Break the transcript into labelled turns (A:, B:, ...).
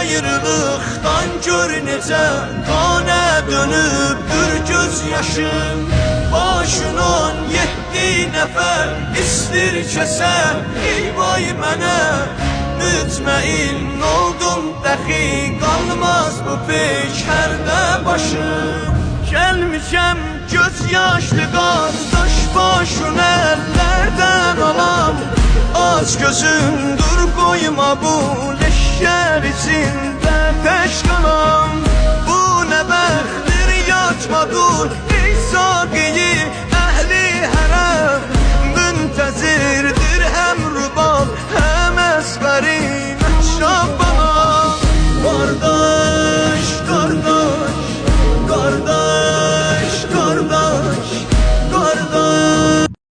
A: ayrılıqdan gör necə qanə dönübdür göz yaşım. Başından 7 nəfər istir kəsə, ey vay mənə. Mütməin oldum dəxi, qalmaz bu peşərdə başım. Gəlmişəm göz yaşlı qardaş, başın əllərdən alam. Aç gözün dur, qoyma bu leşlər içində tək qalam. Bu nə bəxtdir, yatma dur, ey Saqiyi